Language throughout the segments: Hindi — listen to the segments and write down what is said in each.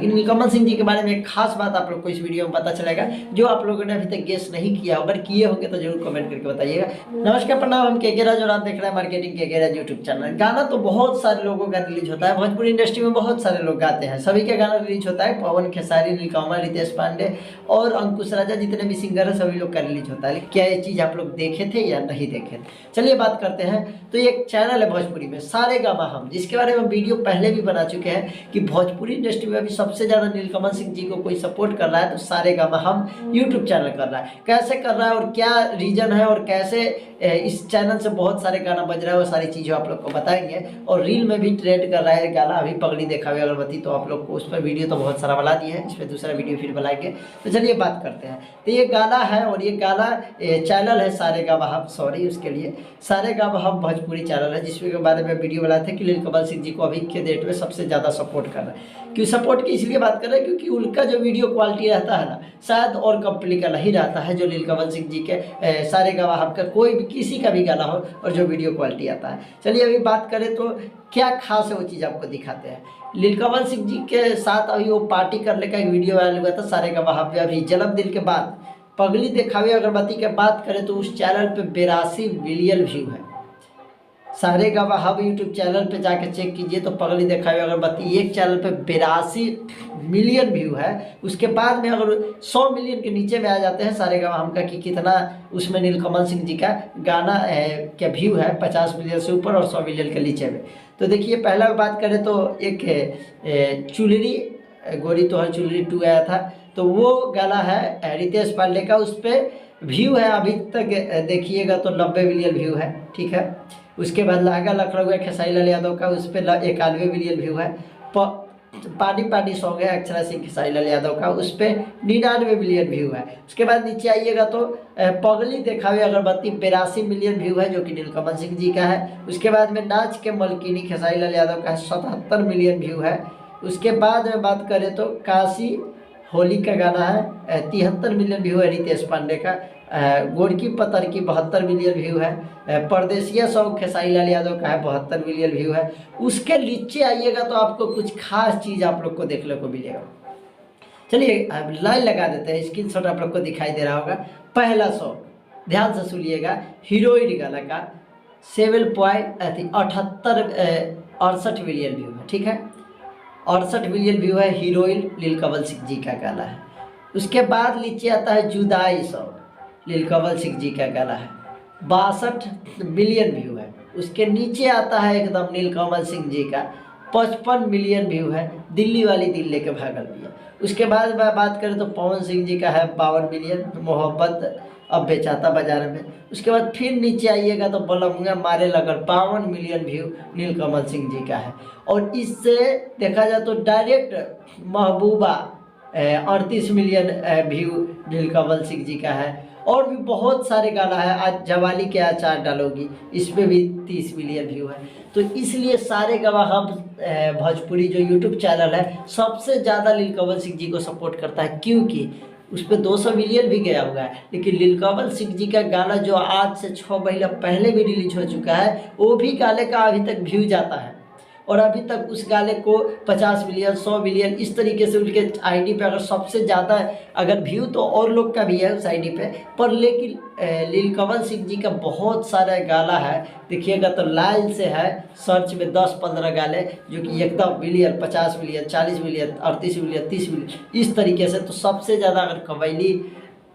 लेकिन नीलकमल सिंह जी के बारे में एक खास बात आप लोग को इस वीडियो में पता चलेगा जो आप लोगों ने अभी तक गेस नहीं किया। अगर किए होंगे तो जरूर कमेंट करके बताइएगा। नमस्कार, प्रणाम, हम के राज और आप देख रहे हैं मार्केटिंग के राज यूट्यूब चैनल। गाना तो बहुत सारे लोगों का रिलीज होता है, भोजपुरी इंडस्ट्री में बहुत सारे लोग गाते हैं, सभी का गाना रिलीज होता है। पवन खेसारी, नीलकमल, रितेश पांडे और अंकुश राजा, जितने भी सिंगर है सभी लोग का रिलीज होता है। क्या ये चीज़ आप लोग देखे थे या नहीं देखे? चलिए बात करते हैं। तो ये एक चैनल है भोजपुरी में, सारेगामा हम, जिसके बारे में वीडियो पहले भी बना चुके हैं कि भोजपुरी इंडस्ट्री में अभी सबसे ज़्यादा नीलकमल सिंह जी को कोई सपोर्ट कर रहा है तो सारेगामा हम यूट्यूब चैनल कर रहा है। कैसे कर रहा है और क्या रीजन है और कैसे इस चैनल से बहुत सारे गाना बज रहा है, वो सारी चीज़ें आप लोग को बताएंगे। और रील में भी ट्रेंड कर रहा है गाना, अभी पगड़ी देखा हुआ अगरबत्ती, तो आप लोग को उस पर वीडियो तो बहुत सारा बना दिया है, इस पर दूसरा वीडियो फिर बनाएंगे। तो चलिए बात करते हैं। तो ये गाना है और ये गाना चैनल है सारेगामा हम, सॉरी उसके लिए, सारेगामा हम भोजपुरी चैनल है, जिसके बारे में वीडियो बनाए थे कि नीलकमल सिंह जी को अभी के डेट में सबसे ज़्यादा सपोर्ट कर रहा है। क्यों सपोर्ट की इसलिए बात कर रहे हैं क्योंकि उनका जो वीडियो क्वालिटी रहता है ना, शायद और कंपनी का नहीं रहता है जो नीलकमल सिंह जी के सारेगामा हम का कोई भी किसी का भी गाना हो और जो वीडियो क्वालिटी आता है। चलिए अभी बात करें तो क्या खास है वो चीज़ आपको दिखाते हैं। नीलकमल सिंह जी के साथ अभी वो पार्टी करने का एक वीडियो वायरल हुआ था सारेगामा हम पे, अभी जन्मदिन के बाद पगली देखावे अगरबत्ती की बात करें तो उस चैनल पे 82 मिलियन व्यू है। सारेगामा हम यूट्यूब चैनल पे जाके चेक कीजिए तो पगली देखावे अगरबत्ती एक चैनल पे 82 मिलियन व्यू है। उसके बाद में अगर 100 मिलियन के नीचे में आ जाते हैं सारेगामा हम का कि कितना उसमें नीलकमल सिंह जी का गाना क्या व्यू है, 50 मिलियन से ऊपर और 100 मिलियन के नीचे में। तो देखिए पहला बात करें तो एक चुलरी गोरी तो हर चुलरी 2 आया था, तो वो गाना है रितेश पांडे का, उस पर व्यू है अभी तक देखिएगा तो 90 मिलियन व्यू है, ठीक है। उसके बाद लागा लखनऊ खेसारी लाल यादव का, उस पर 91 मिलियन व्यू है। पानी पानी सॉन्ग है अक्षरा सिंह खेसारी लाल यादव का, उस पर 99 मिलियन व्यू है। उसके बाद नीचे आइएगा तो पगली देखावे अगरबत्ती 82 मिलियन व्यू है जो कि नीलकमल सिंह जी का है। उसके बाद में नाच के मलकिनी खेसारी लाल यादव का 77 मिलियन व्यू है। उसके बाद में बात करें तो काशी होली का गाना है 73 मिलियन व्यू है रितेश पांडे का। गोरकी पतर की 72 मिलियन व्यू है। परदेसिया सॉन्ग खेसारी लाल यादव का है 72 मिलियन व्यू है। उसके नीचे आइएगा तो आपको कुछ खास चीज़ आप लोग को देखने को मिलेगा। चलिए लाइन लगा देते हैं, स्क्रीनशॉट आप लोग को दिखाई दे रहा होगा। पहला सॉन्ग ध्यान से सुनिएगा, हीरोइन गाना का 68 मिलियन व्यू है, ठीक है। 68 मिलियन व्यू है, हीरोइन नीलकमल सिंह जी का गाना है। उसके बाद नीचे आता है जुदाई सॉन्ग, नीलकमल सिंह जी का गाना है 62 मिलियन व्यू है। उसके नीचे आता है एकदम नीलकमल सिंह जी का 55 मिलियन व्यू है, दिल्ली वाली दिल लेके भागल भी है। उसके बाद बात करें तो पवन सिंह जी का है 52 मिलियन, मोहब्बत अब बेचाता बाजार में। उसके बाद फिर नीचे आइएगा तो बलमुआ मारे लगन 52 मिलियन व्यू नीलकमल सिंह जी का है। और इससे देखा जाए तो डायरेक्ट महबूबा 38 मिलियन व्यू नीलकमल सिंह जी का है। और भी बहुत सारे गाना है, आज जवाली के अचार डालोगी, इस पर भी 30 मिलियन व्यू है। तो इसलिए सारेगामा हम भोजपुरी जो यूट्यूब चैनल है सबसे ज़्यादा नीलकमल सिंह जी को सपोर्ट करता है, क्योंकि उस पर 200 मिलियन भी गया हुआ है। लेकिन नीलकमल सिंह जी का गाना जो आज से 6 महीना पहले भी रिलीज हो चुका है, वो भी गाने का अभी तक व्यू जाता है और अभी तक उस गाने को 50 मिलियन 100 मिलियन इस तरीके से उनके आईडी पे अगर सबसे ज़्यादा अगर व्यू तो और लोग का भी है उस आईडी पे पर, लेकिन नीलकमल सिंह जी का बहुत सारा गाना है। देखिएगा तो लाइन से है सर्च में 10-15 गाने जो कि एकदम million 50 million 40 million 38 million 30 million इस तरीके से। तो सबसे ज़्यादा अगर कवैली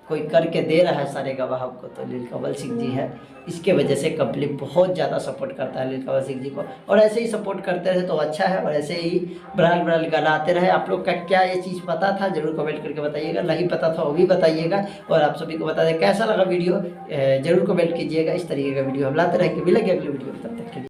कोई करके दे रहा है सारेगामा हमको तो नीलकमल सिंह जी है। इसके वजह से कंपनी बहुत ज़्यादा सपोर्ट करता है नीलकमल सिंह जी को, और ऐसे ही सपोर्ट करते रहे तो अच्छा है और ऐसे ही ब्रांड गाना आते रहे। आप लोग का क्या ये चीज़ पता था जरूर कमेंट करके बताइएगा, नहीं पता था वो भी बताइएगा। और आप सभी को बता दें कैसा लगा वीडियो जरूर कमेंट कीजिएगा। इस तरीके का वीडियो हम लाते रहेंगे, मिलेंगे अगले वीडियो में, तब तक के लिए।